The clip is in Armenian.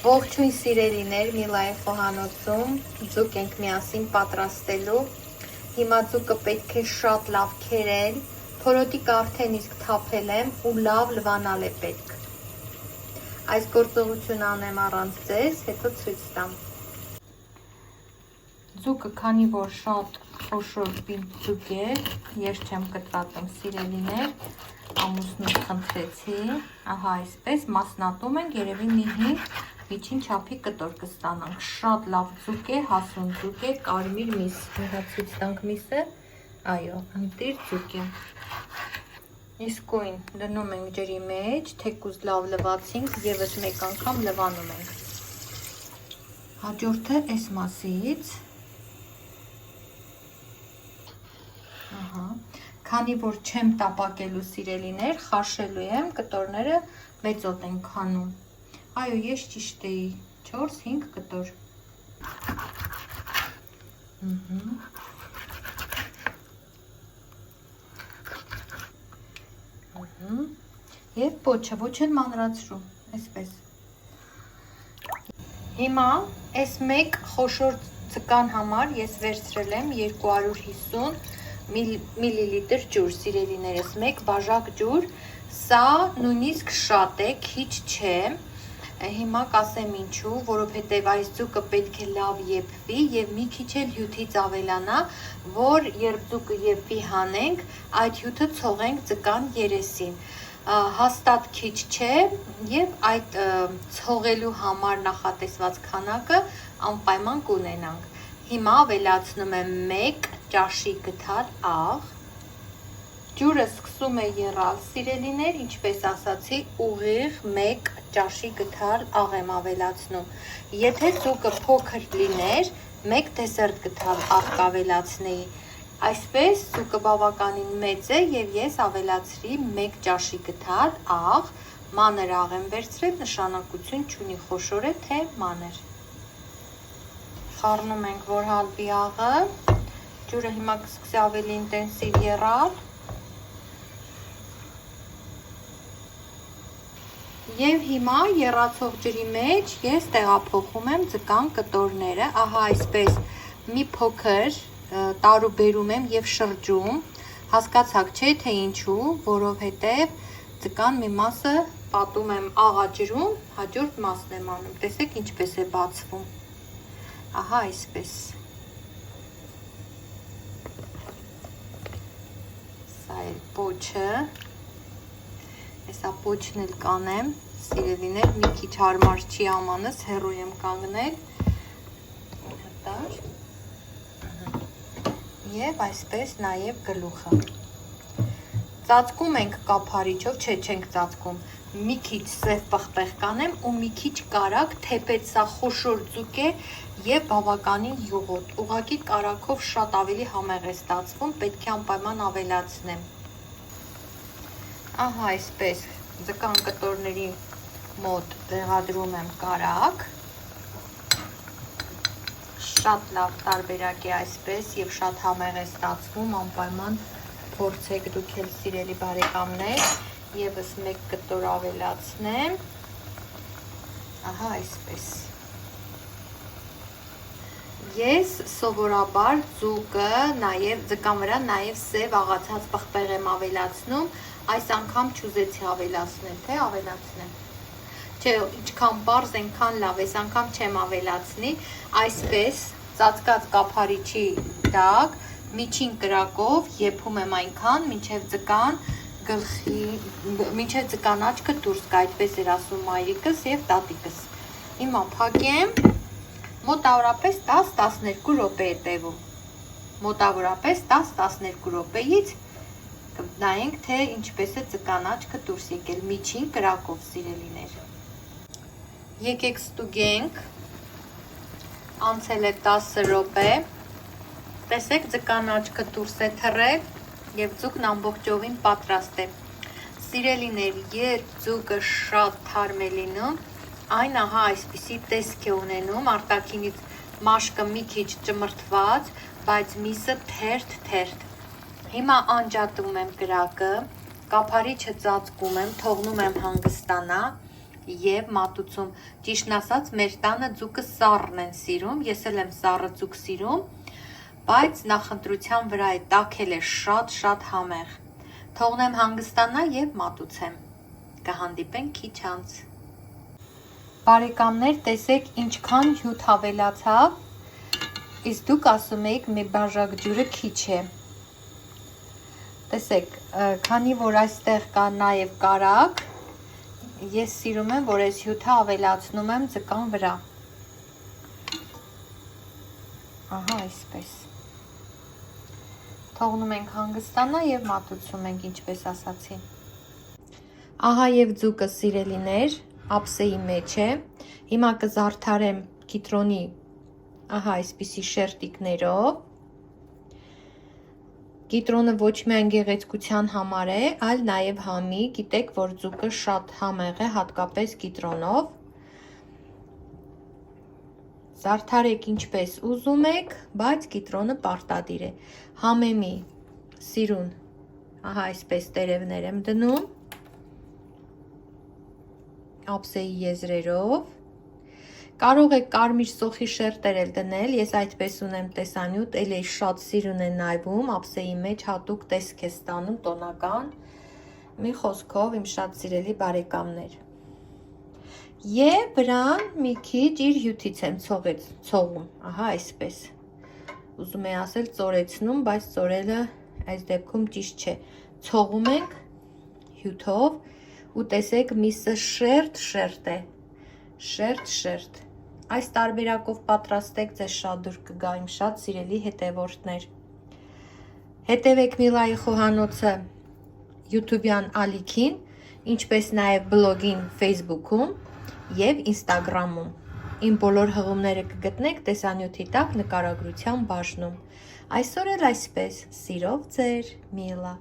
Ողջույն սիրելիներ, Միլայի խոհանոցում ձուկ ենք միասին պատրաստելու։ Հիմա ձուկը պետք է շատ լավ քերել, փորոտիկը արդեն իսկ թափել եմ ու լավ լվանալ է պետք։ Այս գործողությունը անեմ առանց ձեզ, հետո ցույց տամ։ Ձուկը, քանի որ շատ խոշոր պինդ ձուկ է, ես չեմ կտրատում սիրելիներ, ամուսնուս խնդրեցի, ահա այսպես մասնատում ենք, երևի մի 5 միջին չափի կտոր կստանանք, շատ լավ ձուկ է, հասուն ձուկ է, կարմիր միս, հա ցույց տանք միսը, այո, ընտիր ձուկ է։ Իսկույն դնում ենք ջրի մեջ, թեկուզ լավ լվացինք, եւս մեկ անգամ լվանում ենք։ Հաջորդը այս մասից, ահա, քանի որ չեմ տապակելու սիրելիներ, խաշելու եմ, կտորները մեծոտ են քանում։ Այո, ես ճիշտ էի, 4-5 կտոր։ Եվ պոչը, ոչ են մանրացրու, այսպես։ Հիմա, այս մեկ խոշոր ձկան համար ես վերցրել եմ 250 միլիլիտր ջուր, սիրելիներս, մեկ բաժակ ջուր, սա նույնիսկ շատ է, քիչ չէ, հիմա կասեմ ինչու, որովհետև այս ձուկը պետք է լավ եփվի եւ մի քիչ էլ հյութից ավելանա, որ երբ ձուկը եփվի հանենք, այդ հյութը ցողենք ձկան երեսին։ Հաստատ քիչ չէ եւ այդ ցողելու համար նախատեսված քանակը անպայման կունենանք։ Հիմա ավելացնում եմ 1 ճաշի գթալ աղ։ Ջուրը սկսում է եռալ, սիրելիներ, ինչպես ասացի, ուղիղ 1 ճաշի գթալ աղ եմ ավելացնում։ Եթե ձուկը փոքր լիներ, 1 դեսերտ գթալ աղ կավելացնեի։ Այսպես ձուկը բավականին մեծ է եւ ես ավելացրի 1 ճաշի գթալ աղ, մանր աղ եմ վերցրել, նշանակություն չունի խոշոր է թե մանր։ Խառնում ենք, որ հալվի աղը, ջուրը հիմա կսկսի ավելի ինտենսիվ եռալ։ Եվ հիմա եռացող ջրի մեջ ես տեղափոխում եմ ձկան կտորները, ահա այսպես մի փոքր տարուբերում եմ եւ շրջում, հասկացաք չէ թե ինչու, որովհետեւ ձկան մի մասը պատում եմ աղաջրում, հաջորդ մասն եմ անում, տեսեք ինչպես է բացվում, ահա այսպես, սա է պոչը, հեսա պոչն էլ կանեմ, սիրելիներ, մի քիչ հարմար չի ամանս, հեռու եմ կանգնել, և այսպես նաև գլուխը։ Ծածկում ենք կափարիչով, չէ, չենք ծածկում, մի քիչ սև պղպեղ կանեմ ու մի քիչ կարագ, թեպետ սա խոշոր ձուկ է և բավականին յուղոտ, ուղղակի կարագով շատ ավելի համեղ է ստացվում, պետք է անպայման ավելացնեմ։ Ահա այսպես ձկան կտորների մոտ տեղադրում եմ կարագ, շատ լավ տարբերակ է այսպես և շատ համեղ է ստացվում, անպայման փորձեք դուք էլ սիրելի բարեկամներ, եւս 1 կտոր ավելացնեմ, ահա այսպես։ Ես սովորաբար ձուկը, ձկան վրա նաև սև աղացած պղպեղ եմ ավելացնում, այս անգամ չուզեցի ավելացնել, թե ավելացնեմ։ Չէ, ինչքան պարզ, այնքան լավ, այս անգամ չեմ ավելացնի, այսպես ծածկած կափարիչի տակ, միջին կրակով եփում եմ այնքան, մինչև ձկան աչքը դուրս գա, այդպես էր ասում մայրիկս եւ տատիկս։ Հիմա փակեմ, մոտավորապես 10-12 րոպե է տևում, մոտավորապես 10-12 րոպեից նայենք, թե ինչպես է ձկան աչքը դուրս եկել, միջին կրակով, սիրելիներ։ Եկեք ստուգենք, անցել է 10 րոպե, տեսեք ձկան աչքը դուրս է թռել և ձուկն ամբողջովին պատրաստ է։ Սիրելիներ, երբ ձուկը շատ թարմ է լինում, այն ահա այսպիսի տեսք է ունենում, արտաքինից մաշկը մի քիչ ճմրթված, բայց միսը թերթ։ Հիմա անջատում եմ կրակը, կափարիչը ծածկում եմ, թողնում եմ հանգստանա, եւ մատուցում։ Ճիշտն ասած, մեր տանը ձուկը սառն են սիրում, ես էլ եմ սառը ձուկ սիրում, բայց նախընտրության վրա է, տաքել է շատ համեղ։ Թողնեմ հանգստանա եւ մատուցեմ։ Կհանդիպենք քիչ անց։ Բարեկամներ, տեսեք ինչքան հյութ ավելացավ, իսկ դուք ասում եք մի բաժակ ջուրը քիչ է։ Տեսեք, քանի որ այստեղ կա նաև կարագ, ես սիրում եմ, որ այս հյութը ավելացնում եմ ձկան վրա։ Ահա, այսպես։ Թողնում ենք հանգստանա եւ մատուցում ենք, ինչպես ասացի։ Ահա եւ ձուկը, սիրելիներ, ափսեի մեջ է։ Հիմա կզարդարեմ կիտրոնի, ահա այսպիսի շերտիկներով։ Կիտրոնը ոչ միայն գեղեցկության համար է, այլ նաև համի, գիտեք, որ ձուկը շատ համեղ է, հատկապես կիտրոնով։ Զարդարեք ինչպես ուզում եք, բայց կիտրոնը պարտադիր է։ Համեմի, սիրուն, ահա այսպես տերևներ եմ դնում, ափսեի եզրերով։ Կարող եք կարմիր սոխի շերտեր էլ դնել, ես այդպես ունեմ տեսանյութ, էլի շատ սիրուն է նայվում, ափսեի մեջ հատուկ տեսք է ստանում տոնական, մի խոսքով իմ շատ սիրելի բարեկամներ։ Եվ վրան մի քիչ իր հյութից եմ ցողում, ահա այսպես, ուզում եմ ասել ծորեցնում, բայց ծորելը այս դեպքում ճիշտ չէ, ցողում ենք հյութով ու տեսեք միսը շերտ է, շերտ։ Այս տարբերակով պատրաստեք, ձեզ շատ դուր կգա, իմ շատ սիրելի հետևորդներ։ Հետևեք Միլայի խոհանոցը YouTube-յան ալիքին, ինչպես նաև բլոգին Facebook-ում եւ Instagram-ում։ Իմ բոլոր հղումները կգտնեք տեսանյութի տակ նկարագրության բաժնում։ Այսօր էլ այսպես, սիրով ձեր Միլա։